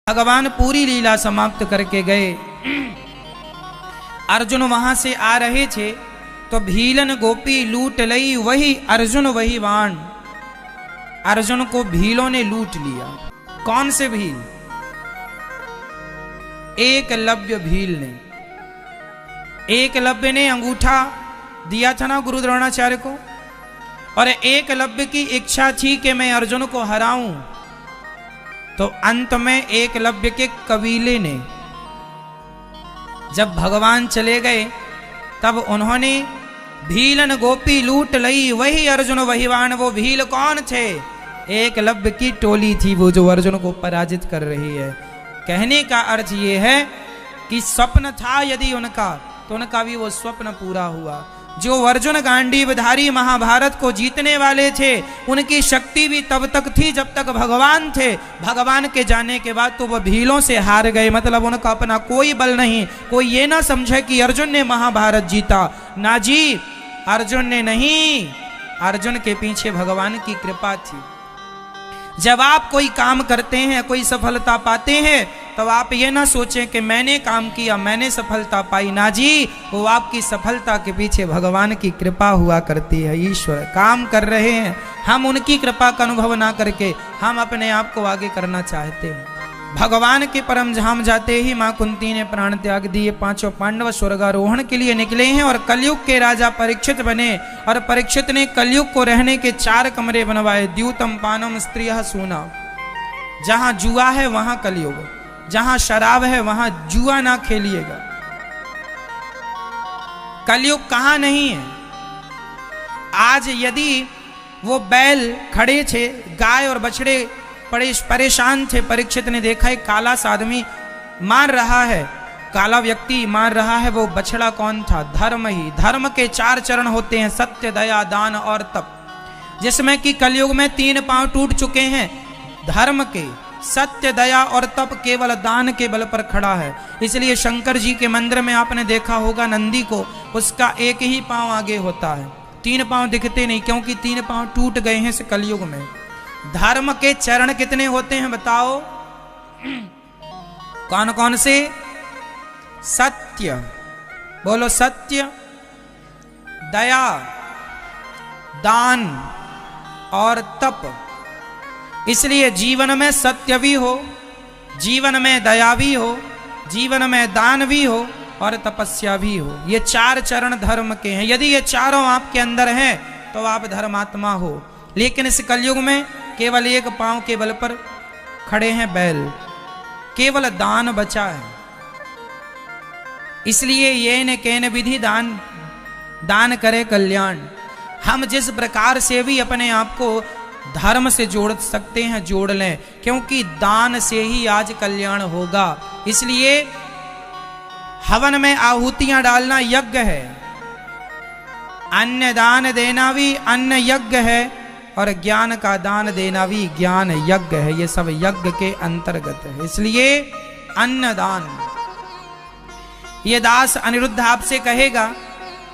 भगवान पूरी लीला समाप्त करके गए। अर्जुन वहां से आ रहे थे तो भीलन गोपी लूट लई वही अर्जुन वही बाण। अर्जुन को भीलों ने लूट लिया। कौन से भील? एकलव्य भील ने। एकलव्य ने अंगूठा दिया था ना गुरु द्रोणाचार्य को, और एकलव्य की इच्छा थी कि मैं अर्जुन को हराऊं। तो अंत में एकलव्य के कबीले ने, जब भगवान चले गए तब उन्होंने भीलन गोपी लूट लई वही अर्जुन वही बाण। वो भील कौन थे? एकलव्य की टोली थी, वो जो अर्जुन को पराजित कर रही है। कहने का अर्थ ये है कि स्वप्न था यदि उनका, तो उनका भी वो स्वप्न पूरा हुआ। जो अर्जुन गांडीवधारी महाभारत को जीतने वाले थे, उनकी शक्ति भी तब तक थी जब तक भगवान थे। भगवान के जाने के बाद तो वह भीलों से हार गए, मतलब उनका अपना कोई बल नहीं। कोई ये ना समझे कि अर्जुन ने महाभारत जीता, ना जी, अर्जुन ने नहीं, अर्जुन के पीछे भगवान की कृपा थी। जब आप कोई काम करते हैं, कोई सफलता पाते हैं, तो आप ये ना सोचें कि मैंने काम किया, मैंने सफलता पाई। ना जी, वो आपकी सफलता के पीछे भगवान की कृपा हुआ करती है। ईश्वर काम कर रहे हैं, हम उनकी कृपा का अनुभव ना करके हम अपने आप को आगे करना चाहते हैं। भगवान के परम धाम जाते ही मां कुंती ने प्राण त्याग दिए। पांचों पांडव स्वर्गारोहण के लिए निकले हैं और कलयुग के राजा परीक्षित बने। और परीक्षित ने कलयुग को रहने के 4 कमरे बनवाए। द्यूतम पानम स्त्रियः सूना। जहां जुआ है वहां कलयुग, जहां शराब है वहां जुआ ना खेलिएगा। कलयुग कहां नहीं है। आज यदि वो बैल खड़े थे, गाय और बछड़े परेशान थे, परीक्षित ने देखा एक काला सा आदमी मार रहा है, काला व्यक्ति मार रहा है। वो बछड़ा कौन था? धर्म ही। धर्म के 4 चरण होते हैं, सत्य, दया, दान और तप, जिसमें कि कलयुग में 3 पांव टूट चुके हैं धर्म के। सत्य, दया और तप केवल दान के बल पर खड़ा है। इसलिए शंकर जी के मंदिर में आपने देखा होगा नंदी को, उसका एक ही पांव आगे होता है, 3 पांव दिखते नहीं, क्योंकि 3 पांव टूट गए हैं इस कलयुग में। धर्म के चरण कितने होते हैं बताओ? कौन कौन से? सत्य, बोलो सत्य, दया, दान और तप। इसलिए जीवन में सत्य भी हो, जीवन में दया भी हो, जीवन में दान भी हो और तपस्या भी हो। ये 4 चरण धर्म के हैं। यदि ये चारों आपके अंदर हैं तो आप धर्मात्मा हो। लेकिन इस कलयुग में केवल एक पांव के बल पर खड़े हैं बैल, केवल दान बचा है। इसलिए ये न केन विधि दान, दान करे कल्याण। हम जिस प्रकार से भी अपने आप को धर्म से जोड़ सकते हैं जोड़ लें, क्योंकि दान से ही आज कल्याण होगा। इसलिए हवन में आहुतियां डालना यज्ञ है, अन्न दान देना भी अन्न यज्ञ है, और ज्ञान का दान देना भी ज्ञान यज्ञ है। ये सब यज्ञ के अंतर्गत है। इसलिए अन्नदान। ये दास अनिरुद्ध आपसे कहेगा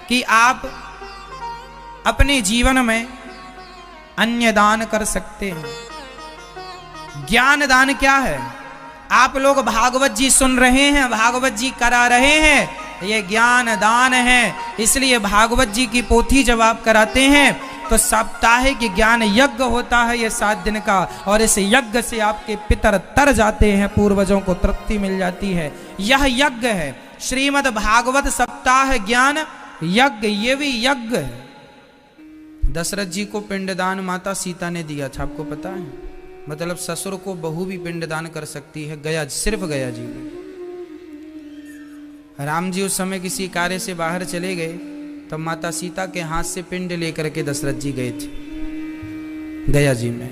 कि आप अपने जीवन में अन्य दान कर सकते हैं। ज्ञान दान क्या है? आप लोग भागवत जी सुन रहे हैं, भागवत जी करा रहे हैं, ये ज्ञान दान है। इसलिए भागवत जी की पोथी जब आप कराते हैं तो साप्ताहिक ज्ञान यज्ञ होता है, ये 7 दिन का। और इस यज्ञ से आपके पितर तर जाते हैं, पूर्वजों को तृप्ति मिल जाती है। यह यज्ञ है। श्रीमद् भागवत सप्ताह ज्ञान यज्ञ, ये भी यज्ञ है। दशरथ जी को पिंडदान माता सीता ने दिया था, आपको पता है? मतलब ससुर को बहू भी पिंडदान कर सकती है। गया, सिर्फ गया जी। राम जी उस समय किसी कार्य से बाहर चले गए, तब माता सीता के हाथ से पिंड लेकर के दशरथ जी गए थे गया जी में।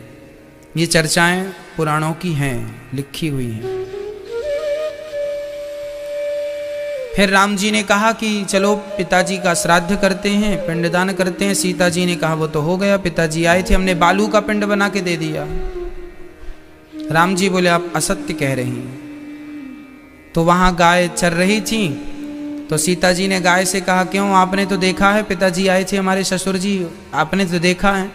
ये चर्चाएं पुराणों की हैं, लिखी हुई हैं। फिर राम जी ने कहा कि चलो पिताजी का श्राद्ध करते हैं, पिंडदान करते हैं। सीता जी ने कहा वो तो हो गया, पिताजी आए थे, हमने बालू का पिंड बना के दे दिया। राम जी बोले आप असत्य कह रही हैं। तो वहां गाय चर रही थी, तो सीता जी ने गाय से कहा क्यों, आपने तो देखा है, पिताजी आए थे हमारे ससुर जी, आपने तो देखा है।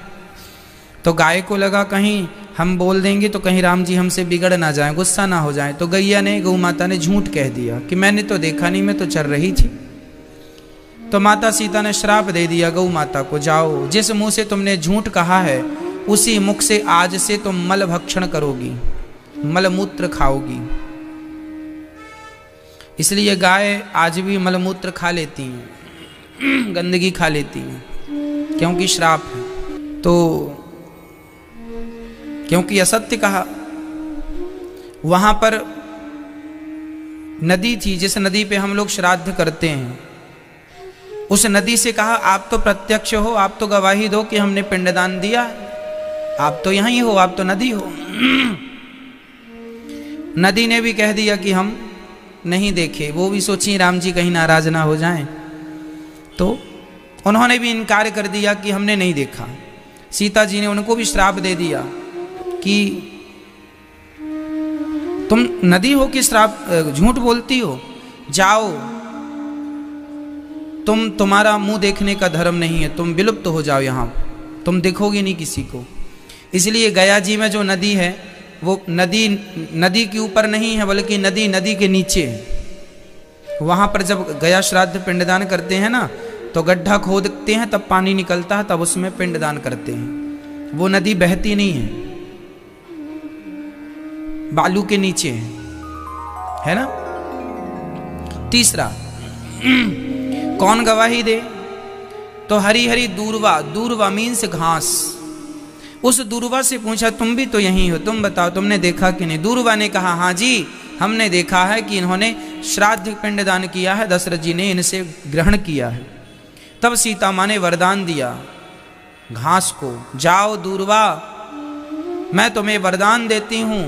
तो गाय को लगा कहीं हम बोल देंगे तो कहीं राम जी हमसे बिगड़ ना जाएं, गुस्सा ना हो जाएं। तो गैया ने, गौ माता ने झूठ कह दिया कि मैंने तो देखा नहीं, मैं तो चल रही थी। तो माता सीता ने श्राप दे दिया गौ माता को, जाओ जिस मुंह से तुमने झूठ कहा है उसी मुख से आज से तुम मल भक्षण करोगी, मलमूत्र खाओगी। इसलिए गाय आज भी मलमूत्र खा लेती हैं, गंदगी खा लेती हैं, क्योंकि श्राप है। तो क्योंकि असत्य कहा। वहां पर नदी थी, जिस नदी पे हम लोग श्राद्ध करते हैं, उस नदी से कहा आप तो प्रत्यक्ष हो, आप तो गवाही दो कि हमने पिंडदान दिया, आप तो यहीं हो, आप तो नदी हो। नदी ने भी कह दिया कि हम नहीं देखे। वो भी सोची राम जी कहीं नाराज ना हो जाएं, तो उन्होंने भी इनकार कर दिया कि हमने नहीं देखा। सीता जी ने उनको भी श्राप दे दिया कि तुम नदी हो कि श्राप झूठ बोलती हो, जाओ, तुम्हारा मुंह देखने का धर्म नहीं है, तुम विलुप्त हो जाओ, यहां तुम दिखोगे नहीं किसी को। इसलिए गया जी में जो नदी है वो नदी के ऊपर नहीं है, बल्कि नदी के नीचे है। वहां पर जब गया श्राद्ध पिंडदान करते हैं ना, तो गड्ढा खोदते हैं, तब पानी निकलता है, तब उसमें पिंडदान करते हैं। वो नदी बहती नहीं है, बालू के नीचे है ना। तीसरा, कौन गवाही दे? तो हरी हरी दूर्वा, दूर्वा मीन्स घास। उस दूर्वा से पूछा तुम भी तो यहीं हो, तुम बताओ तुमने देखा कि नहीं? दूर्वा ने कहा हाँ जी हमने देखा है कि इन्होंने श्राद्ध पिंडदान किया है, दशरथ जी ने इनसे ग्रहण किया है। तब सीता माँ ने वरदान दिया घास को, जाओ दूर्वा, मैं तुम्हें वरदान देती हूं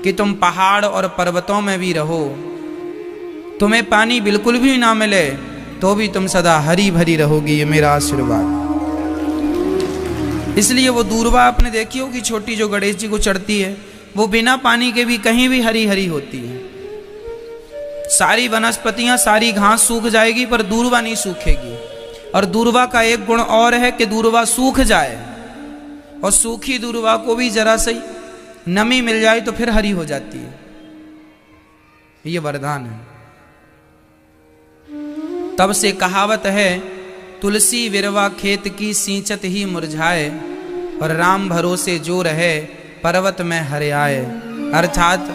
कि तुम पहाड़ और पर्वतों में भी रहो, तुम्हें पानी बिल्कुल भी ना मिले तो भी तुम सदा हरी भरी रहोगी, ये मेरा आशीर्वाद। इसलिए वो दूर्वा आपने देखी होगी छोटी, जो गणेश जी को चढ़ती है, वो बिना पानी के भी कहीं भी हरी हरी होती है। सारी वनस्पतियां, सारी घास सूख जाएगी पर दूर्वा नहीं सूखेगी। और दूर्वा का एक गुण और है कि दूर्वा सूख जाए और सूखी दूर्वा को भी जरा सी नमी मिल जाए तो फिर हरी हो जाती है। ये वरदान है। तब से कहावत है, तुलसी विरवा खेत की सींचत ही मुरझाए, और राम भरोसे जो रहे पर्वत में हरियाए। अर्थात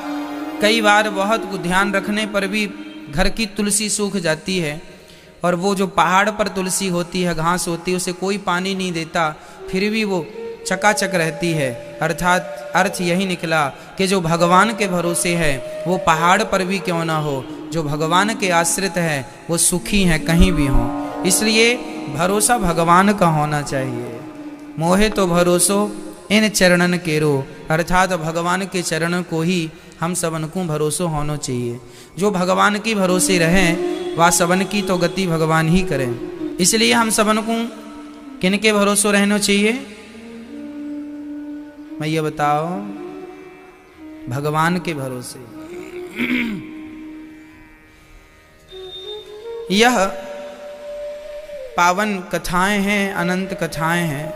कई बार बहुत ध्यान रखने पर भी घर की तुलसी सूख जाती है, और वो जो पहाड़ पर तुलसी होती है, घास होती है, उसे कोई पानी नहीं देता, फिर भी वो चकाचक रहती है। अर्थात अर्थ यही निकला कि जो भगवान के भरोसे है वो पहाड़ पर भी क्यों ना हो, जो भगवान के आश्रित है वो सुखी हैं कहीं भी हों। इसलिए भरोसा भगवान का होना चाहिए। मोहे तो भरोसो इन चरणन केरो, अर्थात भगवान के चरण को ही हम सबन को भरोसो होना चाहिए। जो भगवान की भरोसे रहें वह सबन की तो गति भगवान ही करें। इसलिए हम सबन को किनके भरोसो रहना चाहिए? मैं ये बताओ, भगवान के भरोसे। यह पावन कथाएं हैं, अनंत कथाएं हैं।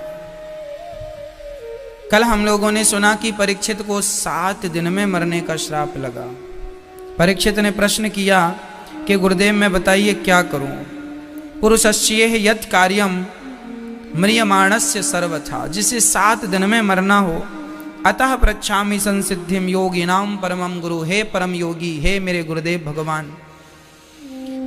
कल हम लोगों ने सुना कि परीक्षित को 7 दिन में मरने का श्राप लगा। परीक्षित ने प्रश्न किया कि गुरुदेव मैं बताइए क्या करूं? पुरुषस्येह यत् कार्यम म्रियमाणस्य सर्वथा, जिसे 7 दिन में मरना हो। अतः पृच्छामि संसिद्धिम योगिनाम परमं गुरु, हे परम योगी, हे मेरे गुरुदेव भगवान,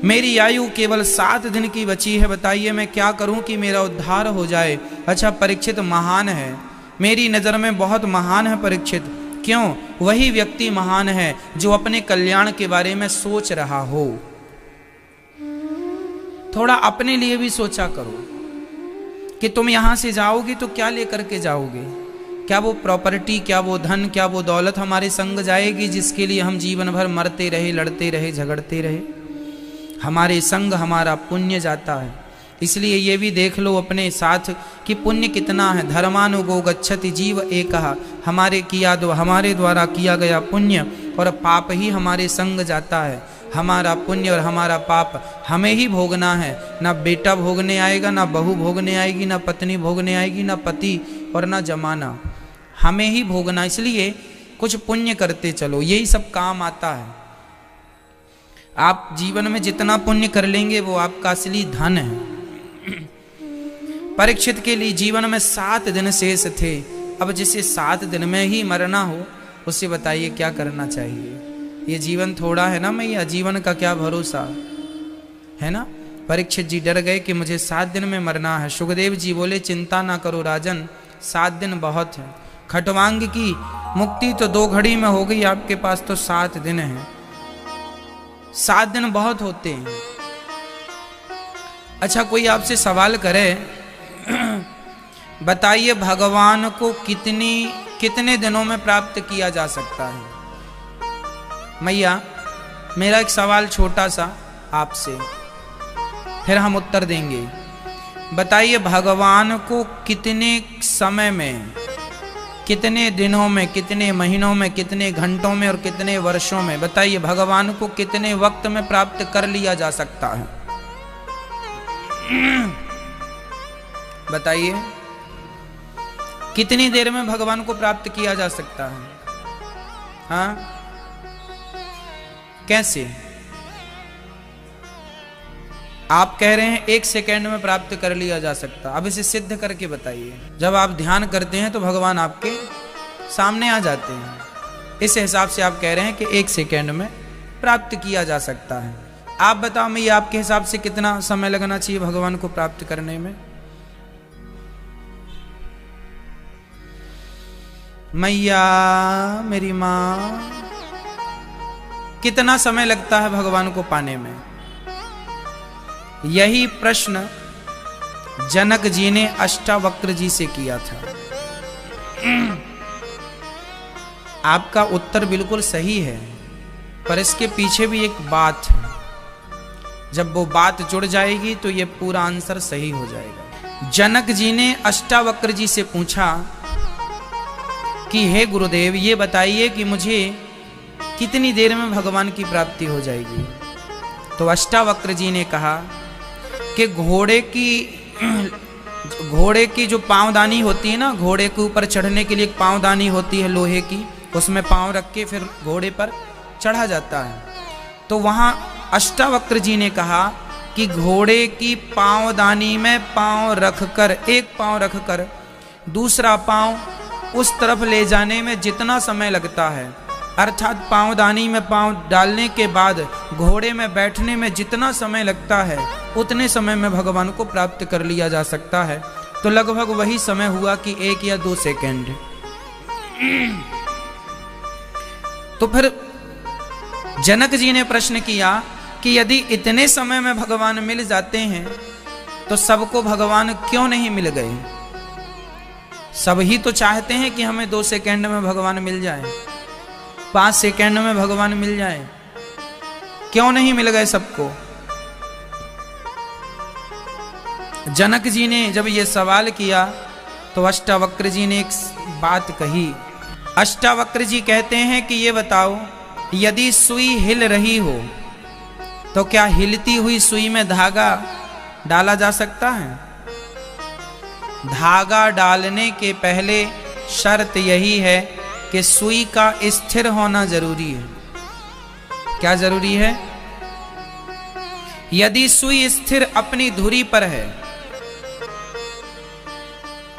मेरी आयु केवल 7 दिन की बची है, बताइए मैं क्या करूं कि मेरा उद्धार हो जाए। अच्छा, परीक्षित महान है, मेरी नज़र में बहुत महान है परीक्षित। क्यों? वही व्यक्ति महान है जो अपने कल्याण के बारे में सोच रहा हो। थोड़ा अपने लिए भी सोचा करो कि तुम यहां से जाओगे तो क्या लेकर के जाओगे? क्या वो प्रॉपर्टी, क्या वो धन, क्या वो दौलत हमारे संग जाएगी जिसके लिए हम जीवन भर मरते रहे, लड़ते रहे, झगड़ते रहे? हमारे संग हमारा पुण्य जाता है। इसलिए ये भी देख लो अपने साथ कि पुण्य कितना है। धर्मानुगो गच्छति जीव एकः, हमारे द्वारा किया गया पुण्य और पाप ही हमारे संग जाता है। हमारा पुण्य और हमारा पाप हमें ही भोगना है। ना बेटा भोगने आएगा, ना बहू भोगने आएगी, ना पत्नी भोगने आएगी, ना पति और ना जमाना। हमें ही भोगना, इसलिए कुछ पुण्य करते चलो, यही सब काम आता है। आप जीवन में जितना पुण्य कर लेंगे वो आपका असली धन है। परीक्षित के लिए जीवन में 7 दिन शेष थे, अब जिसे 7 दिन में ही मरना हो उससे बताइए क्या करना चाहिए। ये जीवन थोड़ा है ना मैया, जीवन का क्या भरोसा है ना। परीक्षित जी डर गए कि मुझे 7 दिन में मरना है। सुखदेव जी बोले चिंता ना करो राजन, 7 दिन बहुत है। खटवांग की मुक्ति तो 2 घड़ी में हो गई, आपके पास तो 7 दिन है। 7 दिन बहुत होते हैं। अच्छा कोई आपसे सवाल करे बताइए भगवान को कितने दिनों में प्राप्त किया जा सकता है। मैया मेरा एक सवाल छोटा सा आपसे, फिर हम उत्तर देंगे। बताइए भगवान को कितने समय में, कितने दिनों में, कितने महीनों में, कितने घंटों में और कितने वर्षों में, बताइए भगवान को कितने वक्त में प्राप्त कर लिया जा सकता है। बताइए कितनी देर में भगवान को प्राप्त किया जा सकता है। हाँ कैसे? आप कह रहे हैं 1 सेकेंड में प्राप्त कर लिया जा सकता, अब इसे सिद्ध करके बताइए। जब आप ध्यान करते हैं तो भगवान आपके सामने आ जाते हैं, इस हिसाब से आप कह रहे हैं कि 1 सेकेंड में प्राप्त किया जा सकता है। आप बताओ मैं, आपके हिसाब से कितना समय लगना चाहिए भगवान को प्राप्त करने में? मैया मेरी माँ, कितना समय लगता है भगवान को पाने में? यही प्रश्न जनक जी ने अष्टावक्र जी से किया था। आपका उत्तर बिल्कुल सही है, पर इसके पीछे भी एक बात है। जब वो बात जुड़ जाएगी तो ये पूरा आंसर सही हो जाएगा। जनक जी ने अष्टावक्र जी से पूछा कि हे गुरुदेव ये बताइए कि मुझे कितनी देर में भगवान की प्राप्ति हो जाएगी। तो अष्टावक्र जी ने कहा कि घोड़े की जो पांवदानी होती है ना, घोड़े के ऊपर चढ़ने के लिए एक पांवदानी होती है लोहे की, उसमें पांव रख के फिर घोड़े पर चढ़ा जाता है। तो वहां अष्टावक्र जी ने कहा कि घोड़े की पांवदानी में पांव रखकर, एक पांव रखकर दूसरा पांव उस तरफ ले जाने में जितना समय लगता है, अर्थात पांवदानी में पांव डालने के बाद घोड़े में बैठने में जितना समय लगता है उतने समय में भगवान को प्राप्त कर लिया जा सकता है। तो लगभग वही समय हुआ कि 1 या 2 सेकंड। तो फिर जनक जी ने प्रश्न किया कि यदि इतने समय में भगवान मिल जाते हैं तो सबको भगवान क्यों नहीं मिल गए? सब ही तो चाहते हैं कि हमें 2 सेकंड में भगवान मिल जाए, 5 सेकंड में भगवान मिल जाए, क्यों नहीं मिल गए सबको? जनक जी ने जब ये सवाल किया तो अष्टावक्र जी ने एक बात कही। अष्टावक्र जी कहते हैं कि ये बताओ, यदि सुई हिल रही हो तो क्या हिलती हुई सुई में धागा डाला जा सकता है? धागा डालने के पहले शर्त यही है कि सुई का स्थिर होना जरूरी है। क्या जरूरी है? यदि सुई स्थिर अपनी धुरी पर है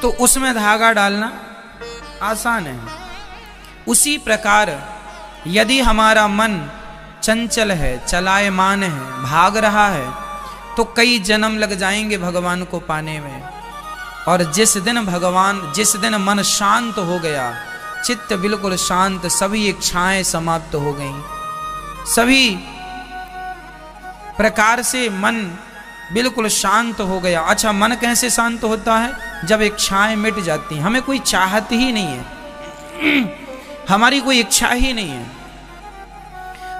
तो उसमें धागा डालना आसान है। उसी प्रकार यदि हमारा मन चंचल है, चलायमान है, भाग रहा है, तो कई जन्म लग जाएंगे भगवान को पाने में। और जिस दिन मन शांत हो गया, चित्त बिल्कुल शांत, सभी इच्छाएं समाप्त हो गईं, सभी प्रकार से मन बिल्कुल शांत हो गया। अच्छा मन कैसे शांत होता है? जब इच्छाएं मिट जाती हैं, हमें कोई चाहत ही नहीं है, हमारी कोई इच्छा ही नहीं है।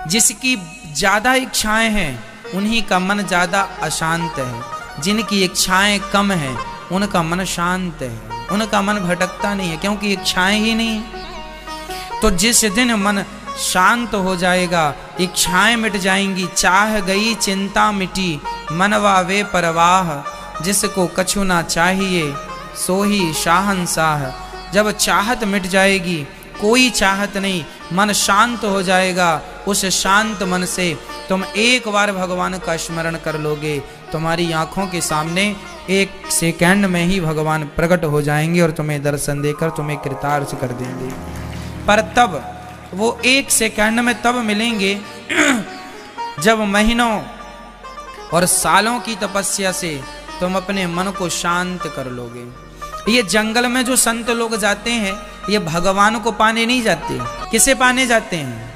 जिसकी ज्यादा इच्छाएं हैं उन्हीं का मन ज्यादा अशांत है, जिनकी इच्छाएं कम हैं उनका मन शांत है, उनका मन भटकता नहीं है, क्योंकि इच्छाएं ही नहीं। तो जिस दिन मन शांत हो जाएगा, इच्छाएं मिट जाएंगी, चाह गई चिंता मिटी, मनवा वे परवाह, जिसको कछु ना चाहिए सो ही शाहंशाह, जब चाहत मिट जाएगी, कोई चाहत नहीं, मन शांत हो जाएगा, उस शांत मन से तुम एक बार भगवान का स्मरण कर लोगे, तुम्हारी आंखों के सामने एक सेकंड में ही भगवान प्रकट हो जाएंगे और तुम्हें दर्शन देकर तुम्हें कृतार्थ कर देंगे। पर तब वो एक सेकंड में तब मिलेंगे जब महीनों और सालों की तपस्या से तुम अपने मन को शांत कर लोगे। ये जंगल में जो संत लोग जाते हैं, ये भगवान को पाने नहीं जाते, किसे पाने जाते हैं?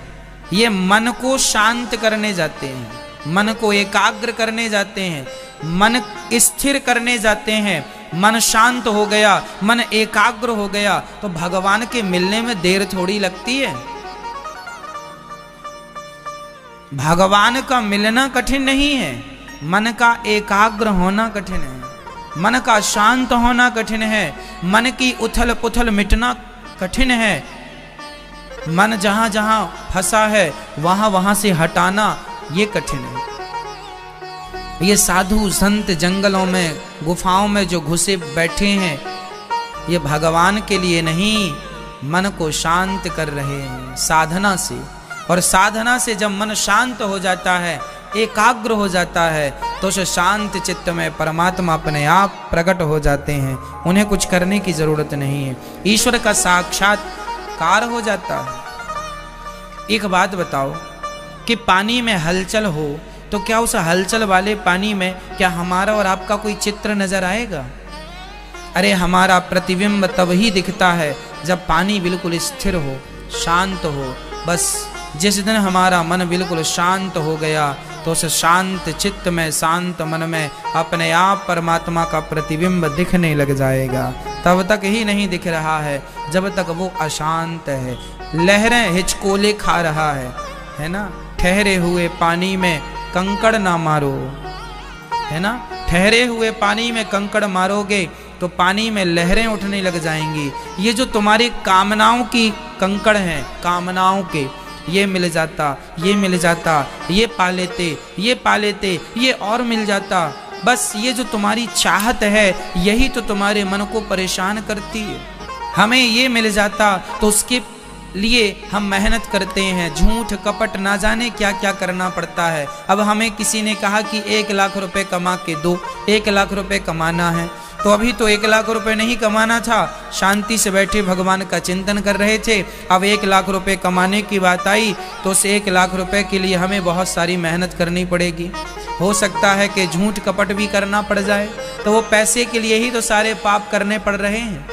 ये मन को शांत करने जाते हैं, मन को एकाग्र करने जाते हैं, मन स्थिर करने जाते हैं। मन शांत हो गया, मन एकाग्र हो गया तो भगवान के मिलने में देर थोड़ी लगती है। भगवान का मिलना कठिन नहीं है, मन का एकाग्र होना कठिन है, मन का शांत होना कठिन है, मन की उथल पुथल मिटना कठिन है। मन जहां जहां फंसा है वहां वहां से हटाना ये कठिन है। ये साधु संत जंगलों में गुफाओं में जो घुसे बैठे हैं, ये भगवान के लिए नहीं, मन को शांत कर रहे हैं साधना से। और साधना से जब मन शांत हो जाता है, एकाग्र हो जाता है, तो उस शांत चित्त में परमात्मा अपने आप प्रकट हो जाते हैं। उन्हें कुछ करने की जरूरत नहीं है, ईश्वर का साक्षात्कार हो जाता है। एक बात बताओ कि पानी में हलचल हो तो क्या उस हलचल वाले पानी में क्या हमारा और आपका कोई चित्र नजर आएगा? अरे हमारा प्रतिबिंब तब ही दिखता है जब पानी बिल्कुल स्थिर हो, शांत हो। बस जिस दिन हमारा मन बिल्कुल शांत हो गया तो उस शांत चित्त में, शांत मन में अपने आप परमात्मा का प्रतिबिंब दिखने लग जाएगा। तब तक ही नहीं दिख रहा है जब तक वो अशांत है, लहरें हिचकोले खा रहा है ना। ठहरे हुए पानी में कंकड़ ना मारो, है ना। ठहरे हुए पानी में कंकड़ मारोगे तो पानी में लहरें उठने लग जाएंगी। ये जो तुम्हारी कामनाओं की कंकड़ हैं, कामनाओं के, ये मिल जाता, ये मिल जाता, ये पा लेते, ये पा लेते, ये और मिल जाता। बस ये जो तुम्हारी चाहत है यही तो तुम्हारे मन को परेशान करती है। हमें ये मिल जाता तो उसके लिए हम मेहनत करते हैं, झूठ कपट ना जाने क्या क्या करना पड़ता है। अब हमें किसी ने कहा कि 1 लाख रुपए कमा के दो, 1 लाख रुपए कमाना है, तो अभी तो 1 लाख रुपए नहीं कमाना था, शांति से बैठे भगवान का चिंतन कर रहे थे। अब 1 लाख रुपए कमाने की बात आई तो उस 1 लाख रुपए के लिए हमें बहुत सारी मेहनत करनी पड़ेगी। हो सकता है कि झूठ कपट भी करना पड़ जाए, तो वो पैसे के लिए ही तो सारे पाप करने पड़ रहे हैं।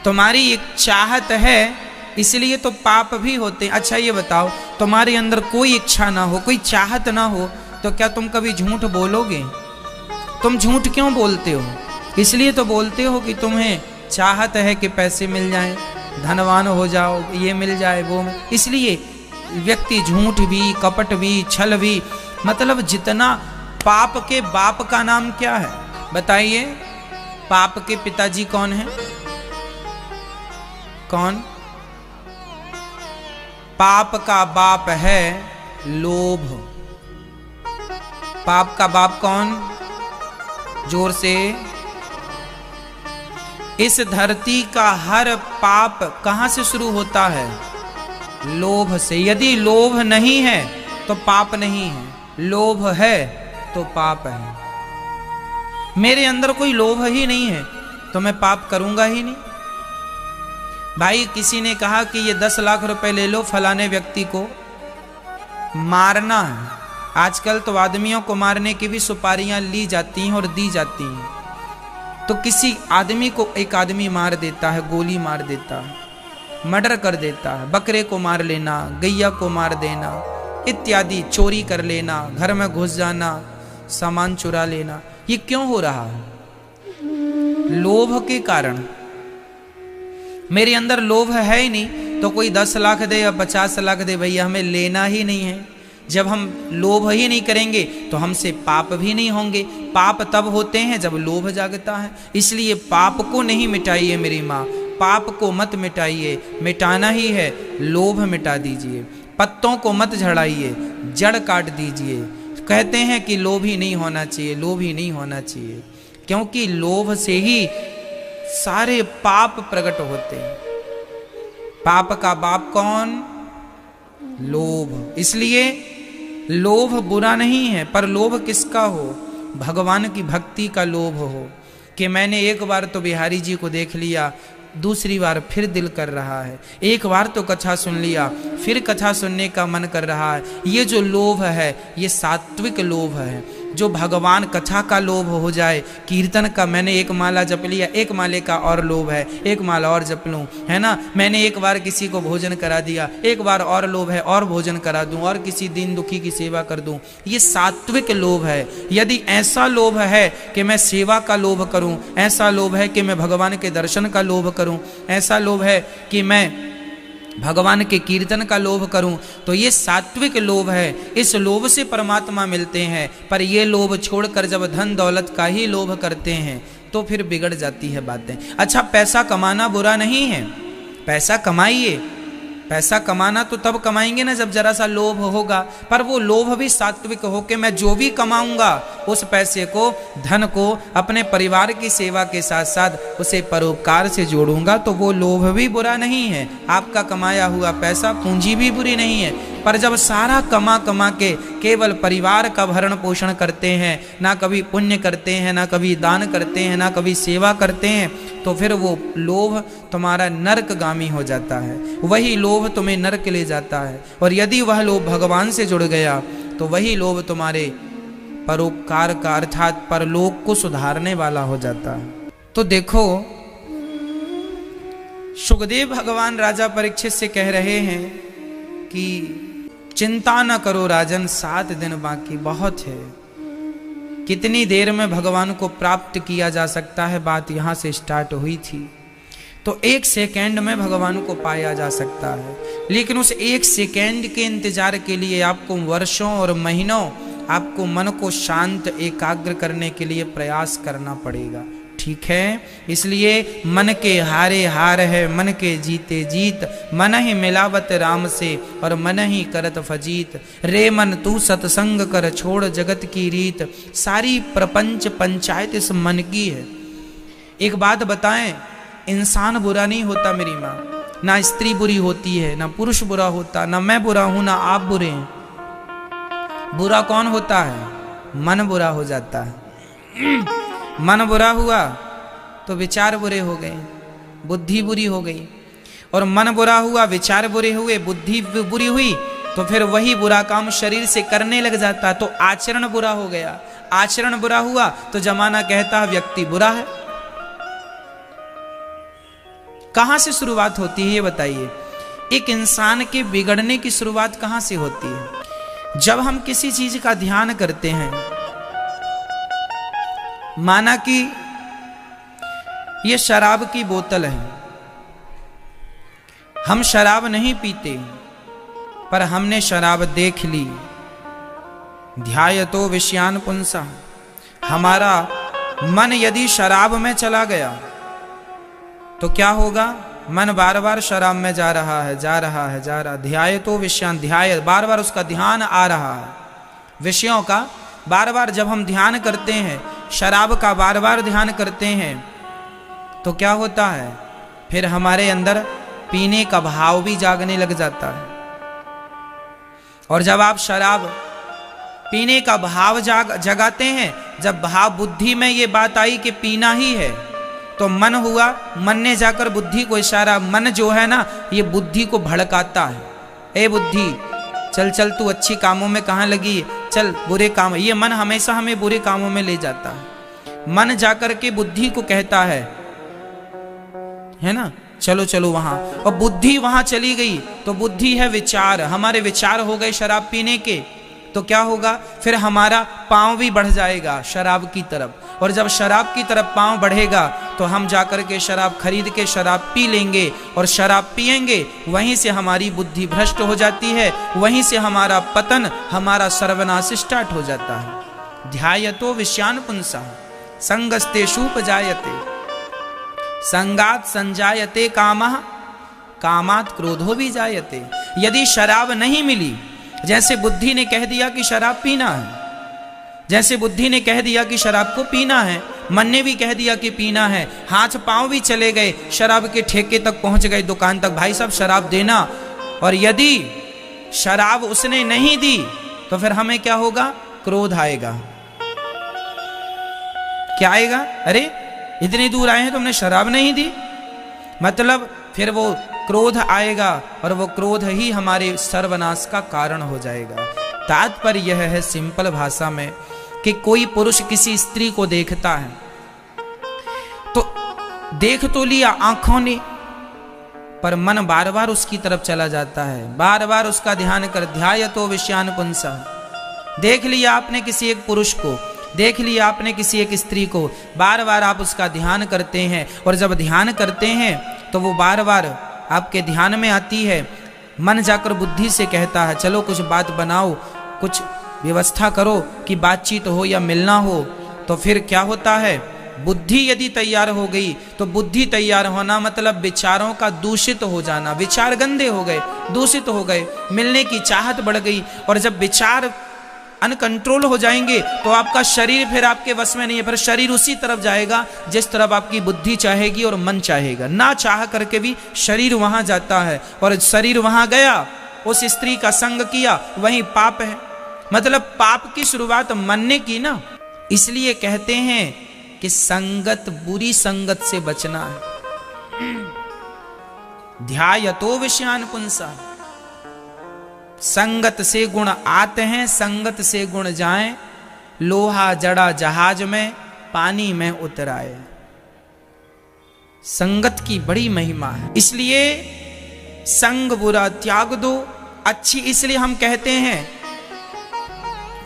तुम्हारी एक चाहत है इसलिए तो पाप भी होते हैं। अच्छा ये बताओ, तुम्हारे अंदर कोई इच्छा ना हो, कोई चाहत ना हो, तो क्या तुम कभी झूठ बोलोगे? तुम झूठ क्यों बोलते हो? इसलिए तो बोलते हो कि तुम्हें चाहत है कि पैसे मिल जाएं, धनवान हो जाओ, ये मिल जाए वो मिल। इसलिए व्यक्ति झूठ भी, कपट भी, छल भी, मतलब जितना पाप के बाप का नाम क्या है बताइए? पाप के पिताजी कौन है? कौन? पाप का बाप है लोभ। पाप का बाप कौन? जोर से। इस धरती का हर पाप कहां से शुरू होता है? लोभ से। यदि लोभ नहीं है तो पाप नहीं है, लोभ है तो पाप है। मेरे अंदर कोई लोभ ही नहीं है तो मैं पाप करूंगा ही नहीं। भाई किसी ने कहा कि ये 10 लाख रुपए ले लो, फलाने व्यक्ति को मारना है। आजकल तो आदमियों को मारने की भी सुपारियां ली जाती हैं और दी जाती हैं। तो किसी आदमी को एक आदमी मार देता है, गोली मार देता है, मर्डर कर देता है, बकरे को मार लेना, गैया को मार देना इत्यादि, चोरी कर लेना, घर में घुस जाना, सामान चुरा लेना, ये क्यों हो रहा है? लोभ के कारण। मेरे अंदर लोभ है ही नहीं तो कोई 10 लाख दे या 50 लाख दे, भैया हमें लेना ही नहीं है। जब हम लोभ ही नहीं करेंगे तो हमसे पाप भी नहीं होंगे। पाप तब होते हैं जब लोभ जागता है। इसलिए पाप को नहीं मिटाइए मेरी माँ, पाप को मत मिटाइए। मिटाना ही है, लोभ मिटा दीजिए। पत्तों को मत झड़ाइए, जड़ काट दीजिए। कहते हैं कि लोभी नहीं होना चाहिए, लोभी नहीं होना चाहिए, क्योंकि लोभ से ही सारे पाप प्रकट होते हैं। पाप का बाप कौन? लोभ। इसलिए लोभ बुरा नहीं है, पर लोभ किसका हो? भगवान की भक्ति का लोभ हो कि मैंने एक बार तो बिहारी जी को देख लिया, दूसरी बार फिर दिल कर रहा है, एक बार तो कथा सुन लिया फिर कथा सुनने का मन कर रहा है। ये जो लोभ है ये सात्विक लोभ है। जो भगवान कथा का लोभ हो जाए, कीर्तन का मैंने एक माला जप लिया, एक माले का और लोभ है, एक माला और जप लूं, है ना। मैंने एक बार किसी को भोजन करा दिया, एक बार और लोभ है और भोजन करा दूं और किसी दीन दुखी की सेवा कर दूं। ये सात्विक लोभ है। यदि ऐसा लोभ है कि मैं सेवा का लोभ करूं, ऐसा लोभ है कि मैं भगवान के दर्शन का लोभ करूं, ऐसा लोभ है कि मैं भगवान के कीर्तन का लोभ करूं, तो ये सात्विक लोभ है। इस लोभ से परमात्मा मिलते हैं। पर ये लोभ छोड़कर जब धन दौलत का ही लोभ करते हैं तो फिर बिगड़ जाती है बातें। अच्छा, पैसा कमाना बुरा नहीं है, पैसा कमाइए। पैसा कमाना तो तब कमाएंगे ना जब जरा सा लोभ होगा, पर वो लोभ भी सात्विक हो कि मैं जो भी कमाऊंगा उस पैसे को, धन को अपने परिवार की सेवा के साथ साथ उसे परोपकार से जोड़ूंगा, तो वो लोभ भी बुरा नहीं है। आपका कमाया हुआ पैसा, पूंजी भी बुरी नहीं है। पर जब सारा कमा कमा के केवल परिवार का भरण पोषण करते हैं, ना कभी पुण्य करते हैं, ना कभी दान करते हैं, ना कभी सेवा करते हैं, तो फिर वो लोभ तुम्हारा नरकगामी हो जाता है। वही लोभ तुम्हें नरक ले जाता है। और यदि वह लोभ भगवान से जुड़ गया तो वही लोभ तुम्हारे परोपकार का अर्थात परलोक को सुधारने वाला हो जाता है। तो देखो, सुखदेव भगवान राजा परीक्षित से कह रहे हैं कि चिंता न करो राजन, 7 दिन बाकी बहुत है। कितनी देर में भगवान को प्राप्त किया जा सकता है, बात यहाँ से स्टार्ट हुई थी। तो 1 सेकेंड में भगवान को पाया जा सकता है, लेकिन उस 1 सेकेंड के इंतजार के लिए आपको वर्षों और महीनों आपको मन को शांत एकाग्र करने के लिए प्रयास करना पड़ेगा। ठीक है, इसलिए मन के हारे हार है, मन के जीते जीत, मन ही मिलावत राम से और मन ही करत फजीत। रे मन तू सत्संग कर, छोड़ जगत की रीत, सारी प्रपंच पंचायत इस मन की है। एक बात बताएं, इंसान बुरा नहीं होता मेरी माँ, ना स्त्री बुरी होती है, ना पुरुष बुरा होता, ना मैं बुरा हूं, ना आप बुरे हैं। बुरा कौन होता है? मन बुरा हो जाता है। मन बुरा हुआ तो विचार बुरे हो गए, बुद्धि बुरी हो गई, और मन बुरा हुआ, विचार बुरे हुए, बुद्धि बुरी हुई, तो फिर वही बुरा काम शरीर से करने लग जाता है, तो आचरण बुरा हो गया। आचरण बुरा हुआ तो जमाना कहता है व्यक्ति बुरा है। कहां से शुरुआत होती है ये बताइए? एक इंसान के बिगड़ने की शुरुआत कहां से होती है? जब हम किसी चीज का ध्यान करते हैं, माना कि ये शराब की बोतल है, हम शराब नहीं पीते पर हमने शराब देख ली, ध्यायतो विषयान पुंसा, हमारा मन यदि शराब में चला गया तो क्या होगा? मन बार बार शराब में जा रहा है, जा रहा है, जा रहा। ध्यायतो विषयान, ध्याय, बार बार उसका ध्यान आ रहा है विषयों का। बार बार जब हम ध्यान करते हैं, शराब का बार बार ध्यान करते हैं, तो क्या होता है? फिर हमारे अंदर पीने का भाव भी जागने लग जाता है। और जब आप शराब पीने का भाव जगाते हैं, जब भाव बुद्धि में ये बात आई कि पीना ही है, तो मन हुआ, मन ने जाकर बुद्धि को इशारा, मन जो है ना ये बुद्धि को भड़काता है। ए बुद्धि, चल चल तू अच्छी कामों में कहाँ लगी, चल बुरे काम। ये मन हमेशा हमें बुरे कामों में ले जाता है। मन जाकर के बुद्धि को कहता है ना, चलो चलो वहां, और बुद्धि वहां चली गई तो बुद्धि है विचार, हमारे विचार हो गए शराब पीने के, तो क्या होगा? फिर हमारा पांव भी बढ़ जाएगा शराब की तरफ, और जब शराब की तरफ पांव बढ़ेगा तो हम जाकर के शराब खरीद के शराब पी लेंगे, और शराब पिएंगे, वहीं से हमारी बुद्धि भ्रष्ट हो जाती है, वहीं से हमारा पतन, हमारा सर्वनाश स्टार्ट हो जाता है। ध्यायतो विषयान पुंसा संगस्तेषुपजायते, संगात संजायते कामः, कामात् क्रोधो भी जायते। यदि शराब नहीं मिली, जैसे बुद्धि ने कह दिया कि शराब पीना है, जैसे बुद्धि ने कह दिया कि शराब को पीना है, मन ने भी कह दिया कि पीना है, हाथ पांव भी चले गए, शराब के ठेके तक पहुंच गए, दुकान तक, भाई साहब शराब देना। और यदि शराब उसने नहीं दी तो फिर हमें क्या होगा? क्रोध आएगा। क्या आएगा? अरे इतनी दूर आए हैं तुमने शराब नहीं दी, मतलब फिर वो क्रोध आएगा और वो क्रोध ही हमारे सर्वनाश का कारण हो जाएगा। तात्पर्य यह है सिंपल भाषा में कि कोई पुरुष किसी स्त्री को देखता है तो देख तो लिया आंखों ने, पर मन बार बार उसकी तरफ चला जाता है, बार बार उसका ध्यान कर, ध्यायतो विषयान पुंसः। देख लिया आपने किसी एक पुरुष को, देख लिया आपने किसी एक स्त्री को, बार बार आप उसका ध्यान करते हैं, और जब ध्यान करते हैं तो वो बार बार आपके ध्यान में आती है। मन जाकर बुद्धि से कहता है चलो कुछ बात बनाओ, कुछ व्यवस्था करो कि बातचीत हो या मिलना हो। तो फिर क्या होता है? बुद्धि यदि तैयार हो गई तो बुद्धि तैयार होना मतलब विचारों का दूषित हो जाना, विचार गंदे हो गए, दूषित हो गए, मिलने की चाहत बढ़ गई। और जब विचार अनकंट्रोल हो जाएंगे तो आपका शरीर फिर आपके वश में नहीं है, फिर शरीर उसी तरफ जाएगा जिस तरफ आपकी बुद्धि चाहेगी और मन चाहेगा। ना चाह करके भी शरीर वहां जाता है, और शरीर वहां गया, उस स्त्री का संग किया, वही पाप है। मतलब पाप की शुरुआत मन ने की ना। इसलिए कहते हैं कि संगत, बुरी संगत से बचना है। ध्यायतो विषयान पुंसः। संगत से गुण आते हैं, संगत से गुण जाएं, लोहा जड़ा जहाज में, पानी में उतराए। संगत की बड़ी महिमा है, इसलिए संग बुरा त्याग दो, अच्छी। इसलिए हम कहते हैं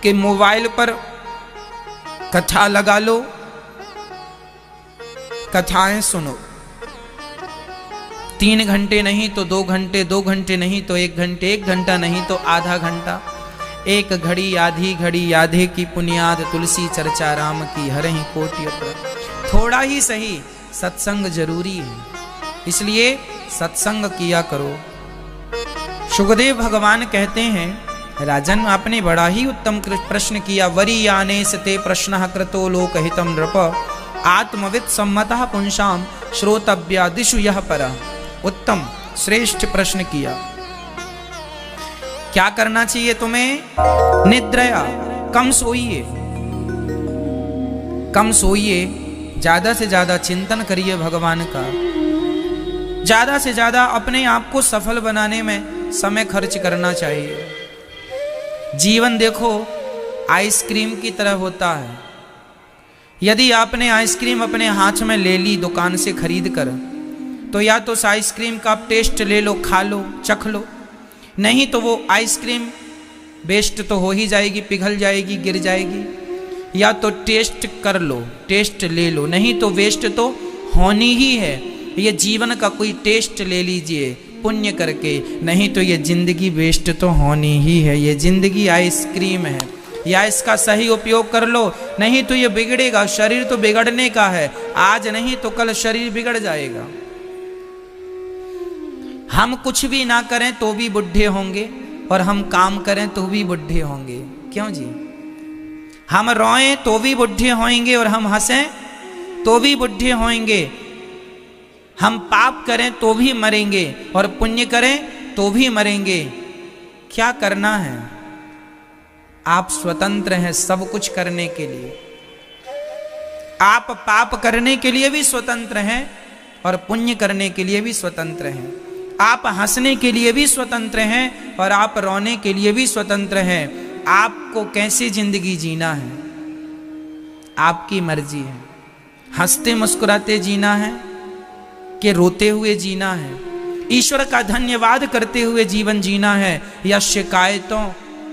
कि मोबाइल पर कथा लगा लो, कथाएं सुनो, 3 घंटे नहीं तो 2 घंटे, 2 घंटे नहीं तो 1 घंटे, 1 घंटा नहीं तो आधा घंटा। एक घड़ी आधी घड़ी याधे की पुनियाद, तुलसी चर्चा राम की हरहि कोटि अपर। थोड़ा ही सही सत्संग जरूरी है, इसलिए सत्संग किया करो। सुखदेव भगवान कहते हैं, राजन आपने बड़ा ही उत्तम प्रश्न किया। वरीयाने सते प्रश्न कृतो लोकहितम नृप, आत्मविद सम्मतः पुंसाम श्रोतव्यादिषु यह परः। उत्तम श्रेष्ठ प्रश्न किया। क्या करना चाहिए तुम्हें? निद्रया, कम सोइए, कम सोइए, ज्यादा से ज्यादा चिंतन करिए भगवान का, ज्यादा से ज्यादा अपने आप को सफल बनाने में समय खर्च करना चाहिए। जीवन देखो आइसक्रीम की तरह होता है। यदि आपने आइसक्रीम अपने हाथ में ले ली दुकान से खरीद कर, तो या तो उस आइसक्रीम का आप टेस्ट ले लो, खा लो, चख लो, नहीं तो वो आइसक्रीम वेस्ट तो हो ही जाएगी, पिघल जाएगी, गिर जाएगी। या तो टेस्ट कर लो, टेस्ट ले लो, नहीं तो वेस्ट तो होनी ही है। ये जीवन का कोई टेस्ट ले लीजिए पुण्य करके, नहीं तो ये जिंदगी वेस्ट तो होनी ही है। ये जिंदगी आइसक्रीम है, या इसका सही उपयोग कर लो, नहीं तो ये बिगड़ेगा। शरीर तो बिगड़ने का है, आज नहीं तो कल शरीर बिगड़ जाएगा। हम कुछ भी ना करें तो भी बुढ़े होंगे, और हम काम करें तो भी बुढ़े होंगे। क्यों जी? हम रोएं तो भी बुढ़े होंगे, और हम हंसें तो भी बुढ़े होंगे। हम पाप करें तो भी मरेंगे, और पुण्य करें तो भी मरेंगे। क्या करना है? आप स्वतंत्र हैं सब कुछ करने के लिए। आप पाप करने के लिए भी स्वतंत्र हैं, और पुण्य करने के लिए भी स्वतंत्र हैं। आप हंसने के लिए भी स्वतंत्र हैं, और आप रोने के लिए भी स्वतंत्र हैं। आपको कैसी जिंदगी जीना है, आपकी मर्जी है। हंसते मुस्कुराते जीना है कि रोते हुए जीना है? ईश्वर का धन्यवाद करते हुए जीवन जीना है, या शिकायतों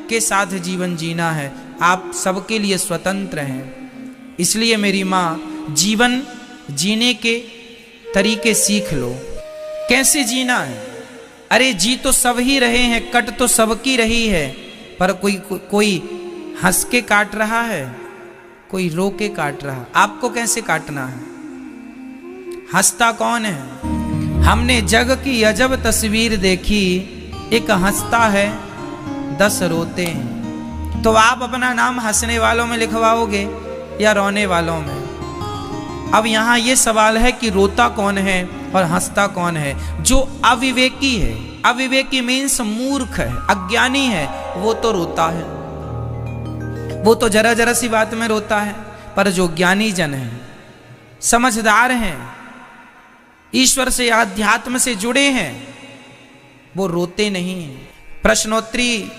के साथ जीवन जीना है? आप सबके लिए स्वतंत्र हैं। इसलिए मेरी माँ, जीवन जीने के तरीके सीख लो। कैसे जीना है? अरे जी तो सब ही रहे हैं, कट तो सबकी रही है, पर कोई हंस के काट रहा है, कोई रो के काट रहा। आपको कैसे काटना है? हंसता कौन है? हमने जग की अजब तस्वीर देखी, एक हंसता है 10 रोते हैं। तो आप अपना नाम हंसने वालों में लिखवाओगे या रोने वालों में? अब यहां यह सवाल है कि रोता कौन है और हंसता कौन है? जो अविवेकी है, अविवेकी मीन्स मूर्ख है, अज्ञानी है, वो तो रोता है, वो तो जरा जरा सी बात में रोता है। पर जो ज्ञानी जन है, समझदार हैं, ईश्वर से आध्यात्म से जुड़े हैं, वो रोते नहीं हैं। प्रश्नोत्तरी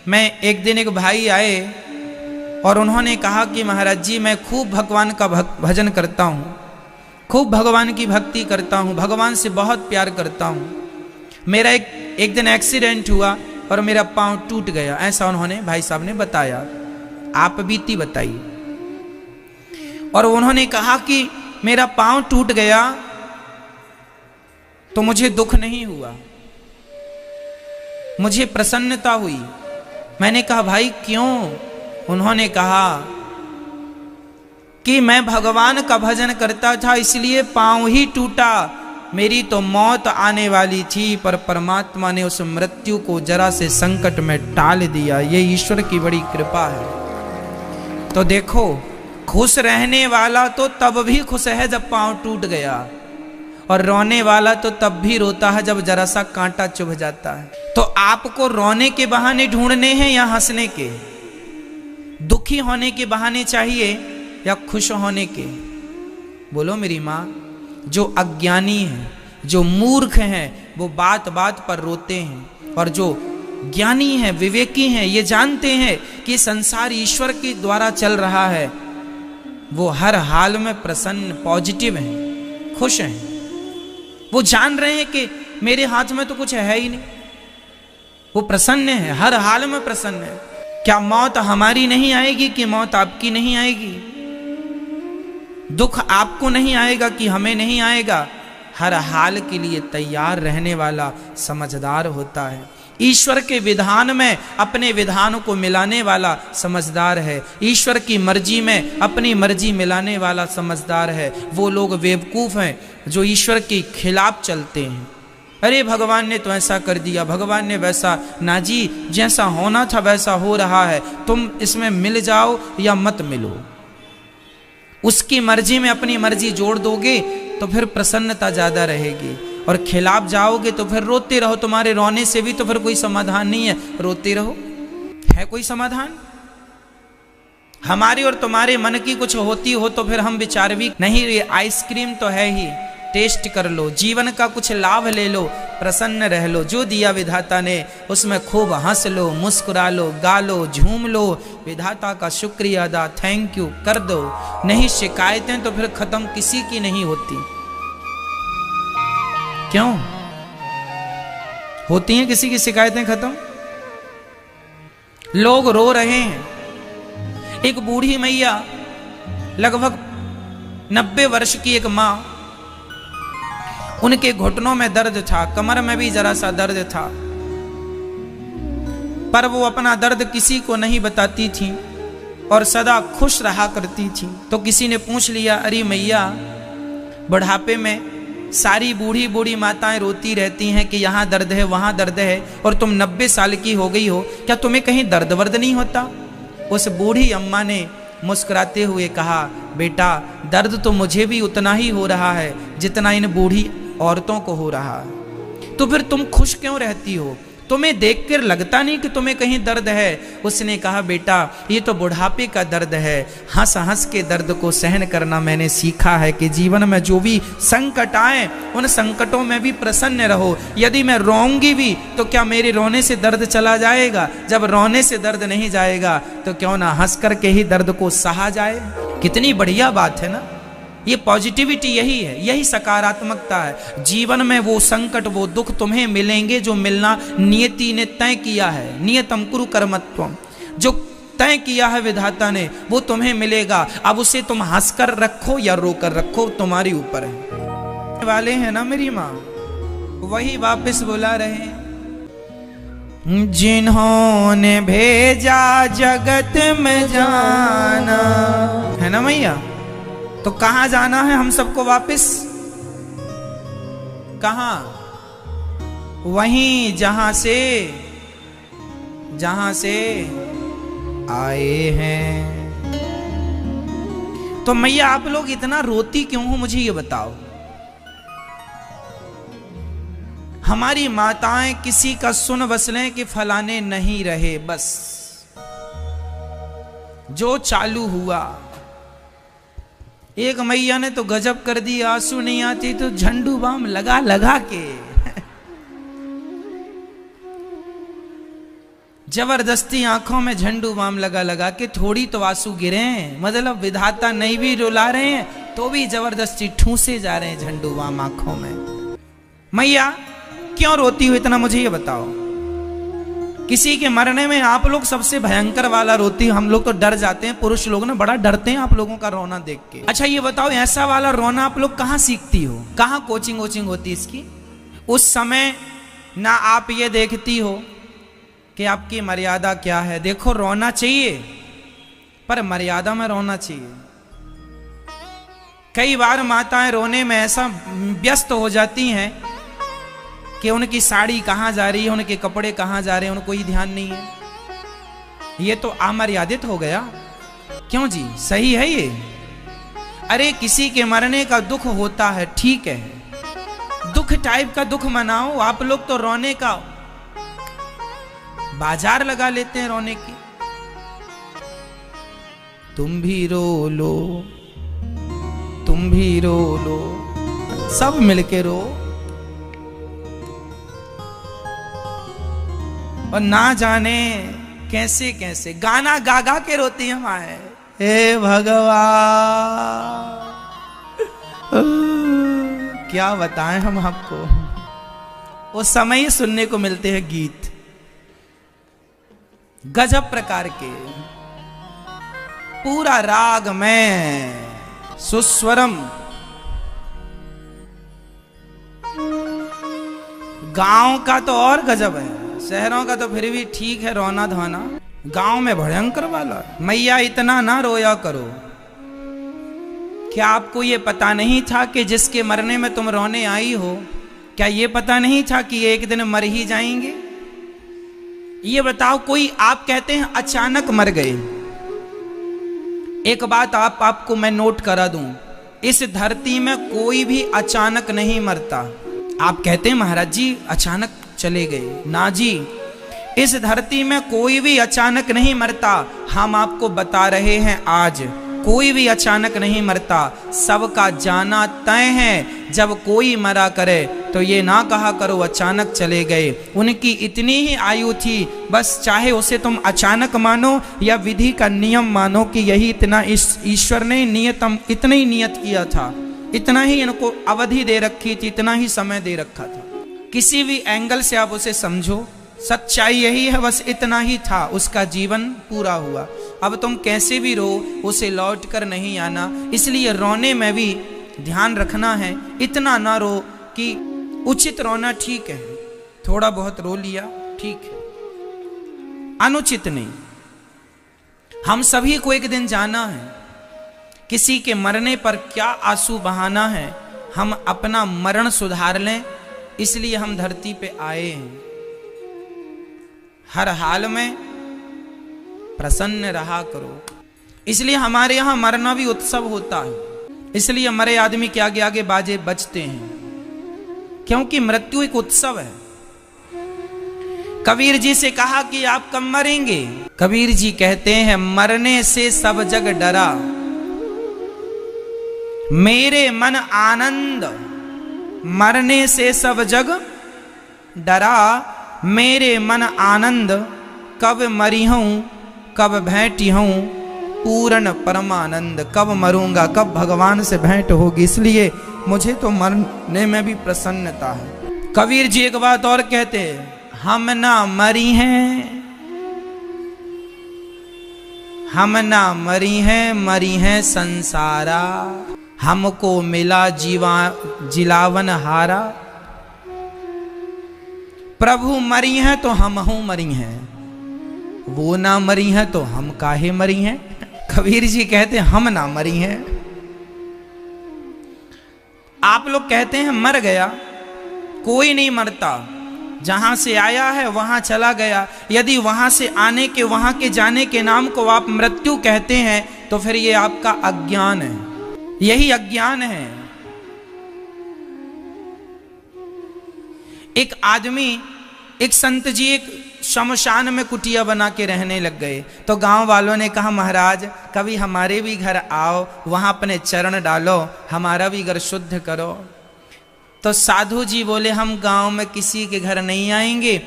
में एक दिन एक भाई आए और उन्होंने कहा कि महाराज जी मैं खूब भगवान का भजन करता हूँ, खूब भगवान की भक्ति करता हूँ, भगवान से बहुत प्यार करता हूँ। मेरा एक दिन एक्सीडेंट हुआ और मेरा पाँव टूट गया, ऐसा उन्होंने भाई साहब ने बताया। आप बीती बताइए। और उन्होंने कहा कि मेरा पाँव टूट गया तो मुझे दुख नहीं हुआ, मुझे प्रसन्नता हुई। मैंने कहा भाई क्यों? उन्होंने कहा कि मैं भगवान का भजन करता था इसलिए पांव ही टूटा, मेरी तो मौत आने वाली थी पर परमात्मा ने उस मृत्यु को जरा से संकट में टाल दिया। ये ईश्वर की बड़ी कृपा है। तो देखो, खुश रहने वाला तो तब भी खुश है जब पांव टूट गया, और रोने वाला तो तब भी रोता है जब जरा सा कांटा चुभ जाता है। तो आपको रोने के बहाने ढूंढने हैं या हंसने के? दुखी होने के बहाने चाहिए या खुश होने के? बोलो मेरी माँ। जो अज्ञानी है, जो मूर्ख हैं, वो बात बात पर रोते हैं, और जो ज्ञानी हैं, विवेकी हैं, ये जानते हैं कि संसार ईश्वर के द्वारा चल रहा है, वो हर हाल में प्रसन्न, पॉजिटिव हैं, खुश हैं। वो जान रहे हैं कि मेरे हाथ में तो कुछ है ही नहीं, वो प्रसन्न है, हर हाल में प्रसन्न है। क्या मौत हमारी नहीं आएगी कि मौत आपकी नहीं आएगी? दुख आपको नहीं आएगा कि हमें नहीं आएगा? हर हाल के लिए तैयार रहने वाला समझदार होता है। ईश्वर के विधान में अपने विधान को मिलाने वाला समझदार है, ईश्वर की मर्जी में अपनी मर्जी मिलाने वाला समझदार है। वो लोग बेवकूफ हैं जो ईश्वर के खिलाफ चलते हैं। अरे भगवान ने तो ऐसा कर दिया, भगवान ने वैसा, ना जी, जैसा होना था वैसा हो रहा है, तुम इसमें मिल जाओ या मत मिलो। उसकी मर्जी में अपनी मर्जी जोड़ दोगे तो फिर प्रसन्नता ज्यादा रहेगी, और खिलाफ जाओगे तो फिर रोते रहो। तुम्हारे रोने से भी तो फिर कोई समाधान नहीं है, रोते रहो। है कोई समाधान? हमारी और तुम्हारे मन की कुछ होती हो तो फिर हम विचार भी नहीं। ये आइसक्रीम तो है ही, टेस्ट कर लो, जीवन का कुछ लाभ ले लो, प्रसन्न रह लो। जो दिया विधाता ने उसमें खूब हंस लो, मुस्कुरा लो, गा लो, झूम लो, विधाता का शुक्रिया अदा, थैंक यू कर दो। नहीं शिकायतें तो फिर खत्म किसी की नहीं होती। क्यों होती हैं किसी की शिकायतें खत्म? लोग रो रहे हैं। एक बूढ़ी मैया, लगभग 90 वर्ष की एक मां, उनके घुटनों में दर्द था, कमर में भी जरा सा दर्द था, पर वो अपना दर्द किसी को नहीं बताती थी और सदा खुश रहा करती थी। तो किसी ने पूछ लिया, अरे मैया, बुढ़ापे में सारी बूढ़ी बूढ़ी माताएं रोती रहती हैं कि यहाँ दर्द है वहाँ दर्द है, और तुम 90 साल की हो गई हो, क्या तुम्हें कहीं दर्द वर्द नहीं होता? उस बूढ़ी अम्मा ने मुस्कुराते हुए कहा, बेटा दर्द तो मुझे भी उतना ही हो रहा है जितना इन बूढ़ी औरतों को हो रहा है, तो फिर तुम खुश क्यों रहती हो? तुम्हें देखकर लगता नहीं कि तुम्हें कहीं दर्द है? उसने कहा, बेटा ये तो बुढ़ापे का दर्द है, हंस हंस के दर्द को सहन करना मैंने सीखा है कि जीवन में जो भी संकट आए उन संकटों में भी प्रसन्न रहो। यदि मैं रोऊंगी भी तो क्या मेरे रोने से दर्द चला जाएगा? जब रोने से दर्द नहीं जाएगा तो क्यों ना हंस करके ही दर्द को सहा जाए। कितनी बढ़िया बात है ना। ये पॉजिटिविटी यही है, यही सकारात्मकता है। जीवन में वो संकट, वो दुख तुम्हें मिलेंगे जो मिलना नियति ने तय किया है। नियतम कुरु कर्मत्वम, जो तय किया है विधाता ने वो तुम्हें मिलेगा। अब उसे तुम हंसकर रखो या रोकर रखो, तुम्हारी ऊपर है। वाले हैं ना मेरी माँ, वही वापस बुला रहे हैं। जिन्होंने भेजा जगत में जाना, है ना मैया? तो कहां जाना है हम सबको वापस? कहां? वहीं जहां से आए हैं, तो मैया आप लोग इतना रोती क्यों हो, मुझे ये बताओ। हमारी माताएं किसी का सुन बसलें कि फलाने नहीं रहे, बस जो चालू हुआ। एक मैया ने तो गजब कर दी, आंसू नहीं आती तो झंडू बाम लगा लगा के जबरदस्ती आंखों में झंडू बाम लगा लगा के थोड़ी तो आंसू गिरे, मतलब विधाता नहीं भी रुला रहे हैं तो भी जबरदस्ती ठूसे जा रहे हैं झंडू बाम आंखों में। मैया क्यों रोती हो इतना, मुझे ये बताओ। किसी के मरने में आप लोग सबसे भयंकर वाला रोती हो, हम लोग तो डर जाते हैं, पुरुष लोग ना बड़ा डरते हैं आप लोगों का रोना देख के। अच्छा ये बताओ, ऐसा वाला रोना आप लोग कहाँ सीखती हो, कहाँ कोचिंग वोचिंग होती इसकी? उस समय ना आप ये देखती हो कि आपकी मर्यादा क्या है। देखो रोना चाहिए पर मर्यादा में रोना चाहिए। कई बार माताएं रोने में ऐसा व्यस्त हो जाती हैं कि उनकी साड़ी कहाँ जा रही है, उनके कपड़े कहाँ जा रहे हैं, उनको कोई ध्यान नहीं है। ये तो अमर्यादित हो गया। क्यों जी, सही है ये? अरे किसी के मरने का दुख होता है, ठीक है, दुख टाइप का दुख मनाओ। आप लोग तो रोने का बाजार लगा लेते हैं रोने की। तुम भी रो लो, तुम भी रो लो, सब मिलके रो। और ना जाने कैसे कैसे गाना गा गा के रोती हम आए, हे भगवान। क्या बताएं हम आपको, वो समय ही सुनने को मिलते हैं गीत गजब प्रकार के, पूरा राग में सुस्वरम। गांव का तो और गजब है, शहरों का तो फिर भी ठीक है रोना धोना, गांव में भयंकर वाला। मैया इतना ना रोया करो। क्या आपको ये पता नहीं था कि जिसके मरने में तुम रोने आई हो, क्या ये पता नहीं था कि एक दिन मर ही जाएंगे? ये बताओ, कोई आप कहते हैं अचानक मर गए। एक बात आपको मैं नोट करा दूं, इस धरती में कोई भी अचानक नहीं मरता। आप कहते हैं महाराज जी अचानक चले गए, ना जी, इस धरती में कोई भी अचानक नहीं मरता। हम आपको बता रहे हैं आज कोई भी अचानक नहीं मरता, सबका जाना तय है। जब कोई मरा करे तो ये ना कहा करो अचानक चले गए, उनकी इतनी ही आयु थी, बस चाहे उसे तुम अचानक मानो या विधि का नियम मानो कि यही इतना इस ईश्वर ने नियतम इतना ही नियत किया था, इतना ही इनको अवधि दे रखी थी, इतना ही समय दे रखा था। किसी भी एंगल से आप उसे समझो, सच्चाई यही है, बस इतना ही था, उसका जीवन पूरा हुआ। अब तुम कैसे भी रो, उसे लौट कर नहीं आना। इसलिए रोने में भी ध्यान रखना है, इतना ना रो कि उचित रोना ठीक है, थोड़ा बहुत रो लिया ठीक है, अनुचित नहीं। हम सभी को एक दिन जाना है, किसी के मरने पर क्या आंसू बहाना है। हम अपना मरण सुधार लें, इसलिए हम धरती पे आए हैं। हर हाल में प्रसन्न रहा करो। इसलिए हमारे यहां मरना भी उत्सव होता है, इसलिए मरे आदमी के आगे आगे बाजे बजते हैं, क्योंकि मृत्यु एक उत्सव है। कबीर जी से कहा कि आप कब मरेंगे? कबीर जी कहते हैं मरने से सब जग डरा, मेरे मन आनंद। मरने से सब जग डरा, मेरे मन आनंद। कब मरी हूं कब भेंटी हूं पूर्ण परमानंद। कब मरूंगा, कब भगवान से भेंट होगी, इसलिए मुझे तो मरने में भी प्रसन्नता है। कबीर जी एक बात और कहते हैं, हम ना मरी हैं, हम ना मरी हैं, मरी हैं संसारा। हमको मिला जिलावन हारा। प्रभु मरी हैं तो हम हूं मरी हैं, वो ना मरी हैं तो हम काहे मरी हैं। कबीर जी कहते हैं हम ना मरी हैं। आप लोग कहते हैं मर गया, कोई नहीं मरता, जहां से आया है वहां चला गया। यदि वहां से आने के, वहां के जाने के नाम को आप मृत्यु कहते हैं तो फिर ये आपका अज्ञान है, यही अज्ञान है। एक आदमी, एक संत जी एक शमशान में कुटिया बना के रहने लग गए। तो गांव वालों ने कहा, महाराज कभी हमारे भी घर आओ, वहां अपने चरण डालो, हमारा भी घर शुद्ध करो। तो साधु जी बोले, हम गांव में किसी के घर नहीं आएंगे।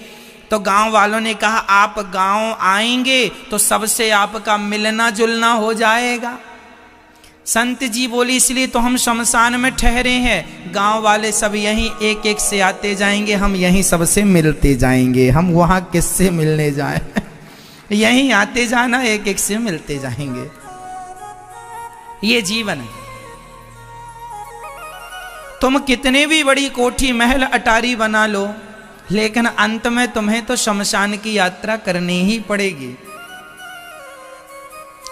तो गांव वालों ने कहा, आप गांव आएंगे तो सबसे आपका मिलना जुलना हो जाएगा। संत जी बोली, इसलिए तो हम शमशान में ठहरे हैं, गांव वाले सब यहीं एक एक से आते जाएंगे, हम यहीं सबसे मिलते जाएंगे, हम वहां किससे मिलने जाएं? यहीं आते जाना, एक एक से मिलते जाएंगे। ये जीवन है। तुम कितने भी बड़ी कोठी महल अटारी बना लो, लेकिन अंत में तुम्हें तो शमशान की यात्रा करनी ही पड़ेगी।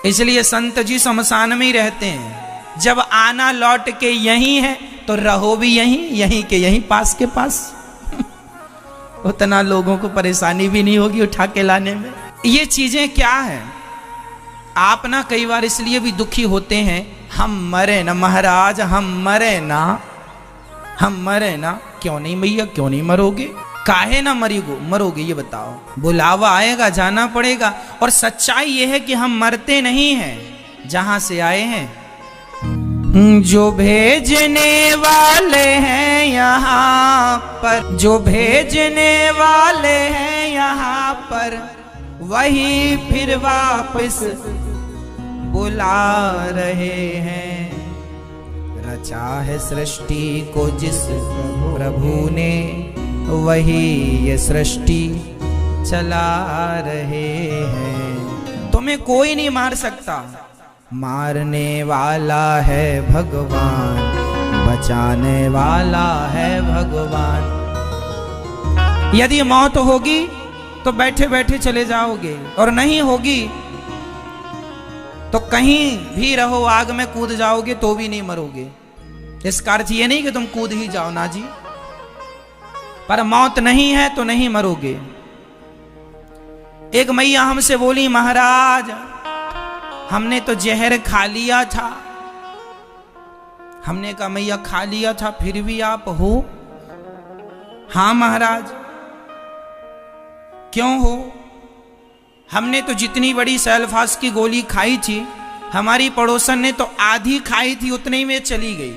इसलिए संत जी शमशान में ही रहते हैं। जब आना लौट के यहीं है तो रहो भी यहीं, यहीं के यहीं, पास के पास। उतना लोगों को परेशानी भी नहीं होगी उठा के लाने में। ये चीजें क्या है? आप ना कई बार इसलिए भी दुखी होते हैं, हम मरे ना महाराज, हम मरे ना, हम मरे ना। क्यों नहीं भैया, क्यों नहीं मरोगे? काहे ना मरोगे ये बताओ? बुलावा आएगा, जाना पड़ेगा। और सच्चाई ये है कि हम मरते नहीं हैं, जहां से आए हैं। जो भेजने वाले हैं यहाँ पर, जो भेजने वाले हैं यहाँ पर, वही फिर वापस बुला रहे हैं। रचा है सृष्टि को जिस प्रभु ने, वही ये सृष्टि चला रहे हैं। तुम्हें कोई नहीं मार सकता, मारने वाला है भगवान, बचाने वाला है भगवान। यदि मौत होगी तो बैठे बैठे चले जाओगे, और नहीं होगी तो कहीं भी रहो, आग में कूद जाओगे तो भी नहीं मरोगे। इसका अर्थ ये नहीं कि तुम कूद ही जाओ ना जी, पर मौत नहीं है तो नहीं मरोगे। एक मैया हमसे बोली, महाराज हमने तो जहर खा लिया था। हमने कहा, मैया खा लिया था फिर भी आप हो? हाँ महाराज। क्यों हो? हमने तो जितनी बड़ी सेल्फास की गोली खाई थी, हमारी पड़ोसन ने तो आधी खाई थी, उतने में चली गई,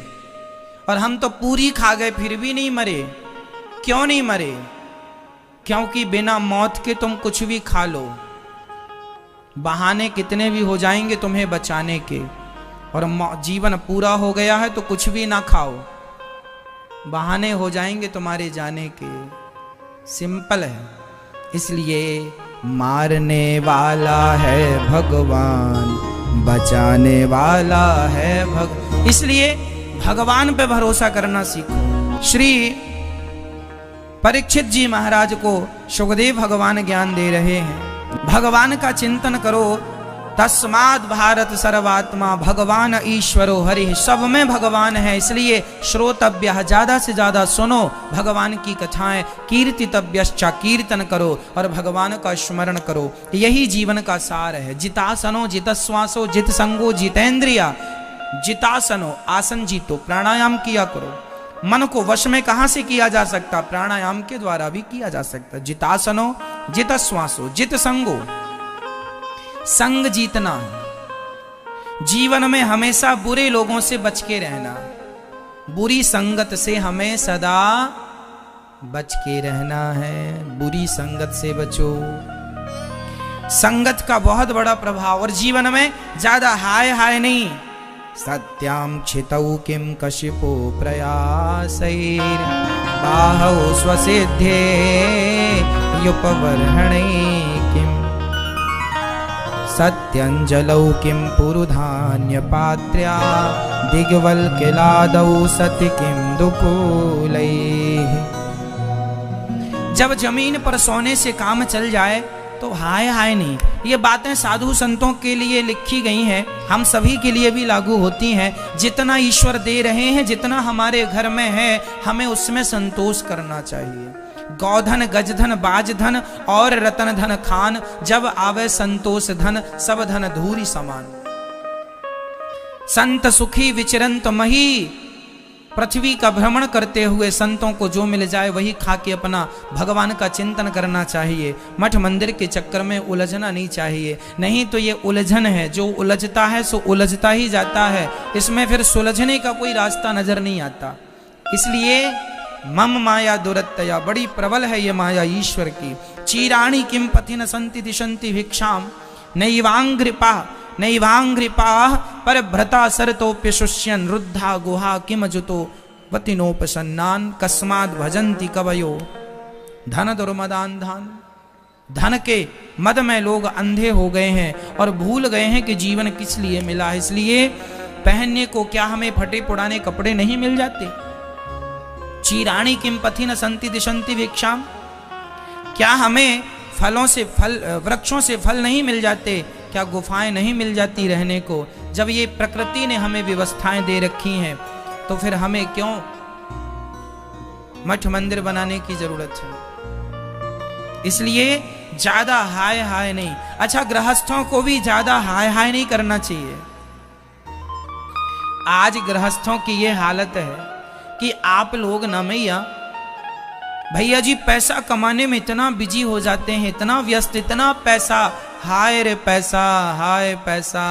और हम तो पूरी खा गए फिर भी नहीं मरे। क्यों नहीं मरे? क्योंकि बिना मौत के तुम कुछ भी खा लो, बहाने कितने भी हो जाएंगे तुम्हें बचाने के, और जीवन पूरा हो गया है तो कुछ भी ना खाओ, बहाने हो जाएंगे तुम्हारे जाने के। सिंपल है। इसलिए मारने वाला है भगवान, बचाने वाला है इसलिए भगवान पे भरोसा करना सीखो। श्री परीक्षित जी महाराज को सुखदेव भगवान ज्ञान दे रहे हैं, भगवान का चिंतन करो। तस्माद् भारत सर्वात्मा भगवान ईश्वरो हरि, सब में भगवान है, इसलिए श्रोतव्य, ज्यादा से ज्यादा सुनो भगवान की कथाएं। कीर्तितव्यश्च, कीर्तन करो और भगवान का स्मरण करो। यही जीवन का सार है। जितासनो जितश्वासो जित संगो जितेंद्रिया। जितासनो, आसन जीतो, प्राणायाम किया करो। मन को वश में कहां से किया जा सकता? प्राणायाम के द्वारा भी किया जा सकता। जितासनो जितश्वासो जित संगो, संग जीतना है। जीवन में हमेशा बुरे लोगों से बच के रहना, बुरी संगत से हमें सदा बच के रहना है। बुरी संगत से बचो। संगत का बहुत बड़ा प्रभाव, और जीवन में ज्यादा हाय हाय नहीं। सत्यां क्षितौ किं कशिपो प्रयासैर् बाहौ स्वसिद्धे युपवर्हणे किं सत्यंजलौ किं पुरुधान्यपात्र्या दिग्वल्किलादौ सति किं दुकूलैः। जब जमीन पर सोने से काम चल जाए तो हाय हाय नहीं। ये बातें साधु संतों के लिए लिखी गई हैं, हम सभी के लिए भी लागू होती हैं। जितना ईश्वर दे रहे हैं, जितना हमारे घर में है, हमें उसमें संतोष करना चाहिए। गौधन गजधन बाजधन और रतन धन खान, जब आवे संतोष धन सब धन धूरी समान। संत सुखी विचरंत मही, पृथ्वी का भ्रमण करते हुए संतों को जो मिल जाए वही खा के अपना भगवान का चिंतन करना चाहिए। मठ मंदिर के चक्कर में उलझना नहीं चाहिए, नहीं तो ये उलझन है, जो उलझता है सो उलझता ही जाता है, इसमें फिर सुलझने का कोई रास्ता नजर नहीं आता। इसलिए मम माया दुरत्तया, बड़ी प्रबल है ये माया ईश्वर की। चीराणी किम पथि न संति दिशंति भिक्षाम, नैवांग्रिपा नैवांग्रिपा पर भ्रता सरतोप्य शुष्यन, रुद्धा गुहा किम जुतो वतिनोपसन्नान, कस्माद भजन्ति कवयो धन दुर्मदान धान। धन के मद में लोग अंधे हो गए हैं और भूल गए हैं कि जीवन किस लिए मिला है। इसलिए पहनने को क्या हमें फटे पुराने कपड़े नहीं मिल जाते? चीराणी किम पथि न संति दिशंति भिक्षाम, क्या हमें फलों से वृक्षों से फल नहीं मिल जाते? क्या गुफाएं नहीं मिल जाती रहने को? जब ये प्रकृति ने हमें व्यवस्थाएं दे रखी हैं तो फिर हमें क्यों मठ मंदिर बनाने की जरूरत है? इसलिए ज्यादा हाय हाय नहीं। अच्छा, गृहस्थों को भी ज्यादा हाय हाय नहीं करना चाहिए। आज गृहस्थों की ये हालत है कि आप लोग ना भैया जी पैसा कमाने में इतना बिजी हो जाते हैं, इतना व्यस्त, इतना पैसा, हाय रे पैसा, हाय पैसा।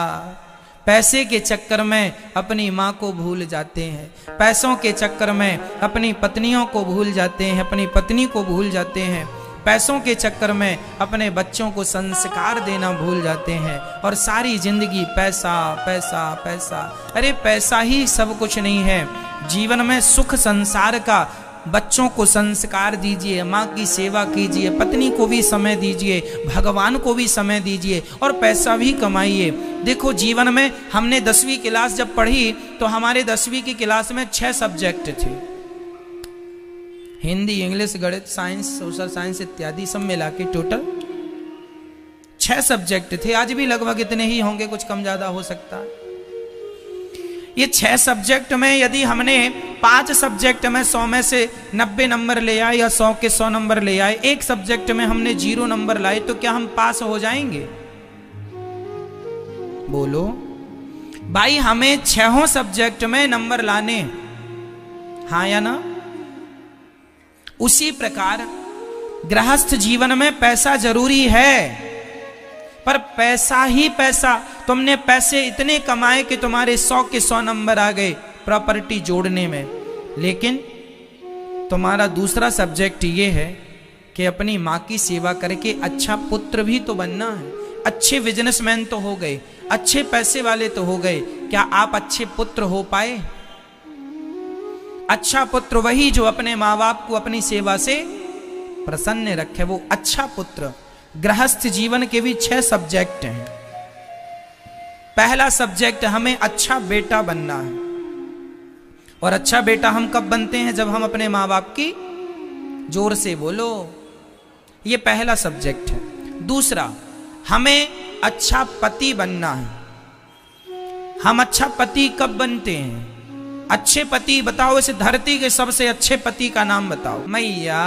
पैसे के चक्कर में अपनी माँ को भूल जाते हैं, पैसों के चक्कर में अपनी पत्नियों को भूल जाते हैं, अपनी पत्नी को भूल जाते हैं, पैसों के चक्कर में अपने बच्चों को संस्कार देना भूल जाते हैं, और सारी जिंदगी पैसा पैसा पैसा। अरे पैसा ही सब कुछ नहीं है। जीवन में सुख संसार का, बच्चों को संस्कार दीजिए, माँ की सेवा कीजिए, पत्नी को भी समय दीजिए, भगवान को भी समय दीजिए, और पैसा भी कमाइए। देखो जीवन में हमने 10वीं क्लास जब पढ़ी तो हमारे 10वीं की क्लास में 6 सब्जेक्ट थे, हिंदी, इंग्लिश, गणित, साइंस, सोशल साइंस इत्यादि सब मिला के टोटल 6 सब्जेक्ट थे। आज भी लगभग इतने ही होंगे, कुछ कम ज्यादा हो सकता है। ये 6 सब्जेक्ट में यदि हमने 5 सब्जेक्ट में 100 में से 90 नंबर ले आए या 100 के 100 नंबर ले आए, एक सब्जेक्ट में हमने 0 नंबर लाए, तो क्या हम पास हो जाएंगे? बोलो भाई, हमें 6 सब्जेक्ट में नंबर लाने, हाँ या ना? उसी प्रकार गृहस्थ जीवन में पैसा जरूरी है, पर पैसा ही पैसा। तुमने पैसे इतने कमाए कि तुम्हारे 100 के 100 नंबर आ गए प्रॉपर्टी जोड़ने में, लेकिन तुम्हारा दूसरा सब्जेक्ट ये है कि अपनी माँ की सेवा करके अच्छा पुत्र भी तो बनना है। अच्छे बिजनेसमैन तो हो गए, अच्छे पैसे वाले तो हो गए, क्या आप अच्छे पुत्र हो पाए? अच्छा पुत्र वही जो अपने माँ बाप को अपनी सेवा से प्रसन्न रखे, वो अच्छा पुत्र। गृहस्थ जीवन के भी 6 सब्जेक्ट हैं। पहला सब्जेक्ट, हमें अच्छा बेटा बनना है, और अच्छा बेटा हम कब बनते हैं? जब हम अपने माँ बाप की, जोर से बोलो, ये पहला सब्जेक्ट है। दूसरा, हमें अच्छा पति बनना है। हम अच्छा पति कब बनते हैं? अच्छे पति बताओ, इस धरती के सबसे अच्छे पति का नाम बताओ। मैया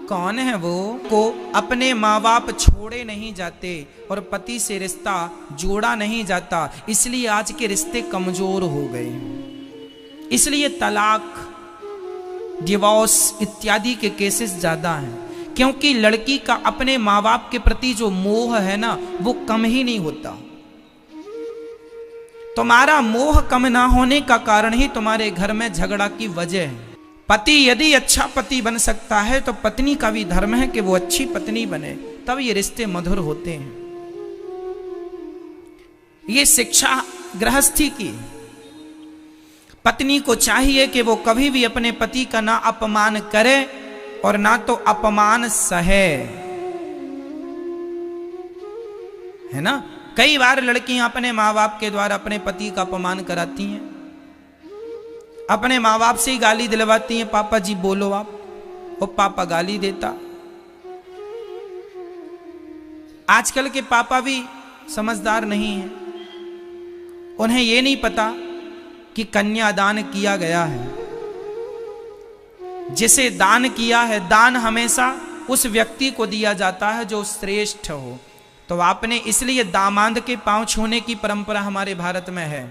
कौन है वो? को अपने माँ बाप छोड़े नहीं जाते और पति से रिश्ता जोड़ा नहीं जाता, इसलिए आज के रिश्ते कमजोर हो गए। इसलिए तलाक, डिवोर्स इत्यादि के केसेस ज्यादा हैं, क्योंकि लड़की का अपने माँ बाप के प्रति जो मोह है ना, वो कम ही नहीं होता। तुम्हारा मोह कम ना होने का कारण ही तुम्हारे घर में झगड़ा की वजह है। पति यदि अच्छा पति बन सकता है तो पत्नी का भी धर्म है कि वो अच्छी पत्नी बने, तब ये रिश्ते मधुर होते हैं। ये शिक्षा गृहस्थी की। पत्नी को चाहिए कि वो कभी भी अपने पति का ना अपमान करे और ना तो अपमान सहे, है ना? कई बार लड़कियां अपने माँ बाप के द्वारा अपने पति का अपमान कराती हैं, अपने माँ बाप से ही गाली दिलवाती हैं, पापा जी बोलो आप, और पापा गाली देता। आजकल के पापा भी समझदार नहीं हैं, उन्हें ये नहीं पता कि कन्यादान किया गया है। जिसे दान किया है, दान हमेशा उस व्यक्ति को दिया जाता है जो श्रेष्ठ हो। तो आपने इसलिए दामाद के पांव छूने की परंपरा हमारे भारत में है।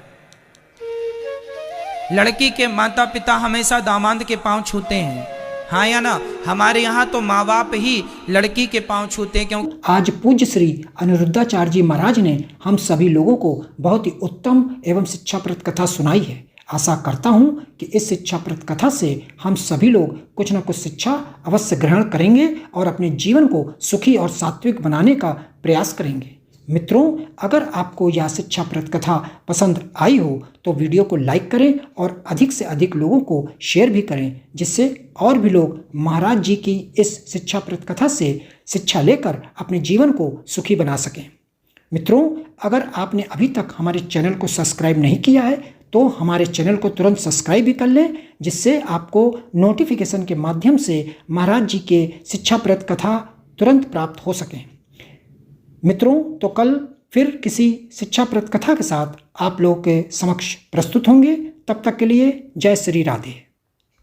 लड़की के माता पिता हमेशा दामाद के पांव छूते हैं, हाँ या ना? हमारे यहाँ तो माँ बाप ही लड़की के पांव छूते हैं। क्यों? आज पूज्य श्री अनिरुद्धाचार्य जी महाराज ने हम सभी लोगों को बहुत ही उत्तम एवं शिक्षाप्रद कथा सुनाई है। आशा करता हूँ कि इस शिक्षाप्रद कथा से हम सभी लोग कुछ न कुछ शिक्षा अवश्य ग्रहण करेंगे और अपने जीवन को सुखी और सात्विक बनाने का प्रयास करेंगे। मित्रों, अगर आपको यह शिक्षाप्रद कथा पसंद आई हो तो वीडियो को लाइक करें और अधिक से अधिक लोगों को शेयर भी करें, जिससे और भी लोग महाराज जी की इस शिक्षाप्रद कथा से शिक्षा लेकर अपने जीवन को सुखी बना सकें। मित्रों, अगर आपने अभी तक हमारे चैनल को सब्सक्राइब नहीं किया है तो हमारे चैनल को तुरंत सब्सक्राइब भी कर लें, जिससे आपको नोटिफिकेशन के माध्यम से महाराज जी के शिक्षाप्रद कथा तुरंत प्राप्त हो सकें। मित्रों, तो कल फिर किसी शिक्षाप्रद कथा के साथ आप लोगों के समक्ष प्रस्तुत होंगे। तब तक के लिए जय श्री राधे।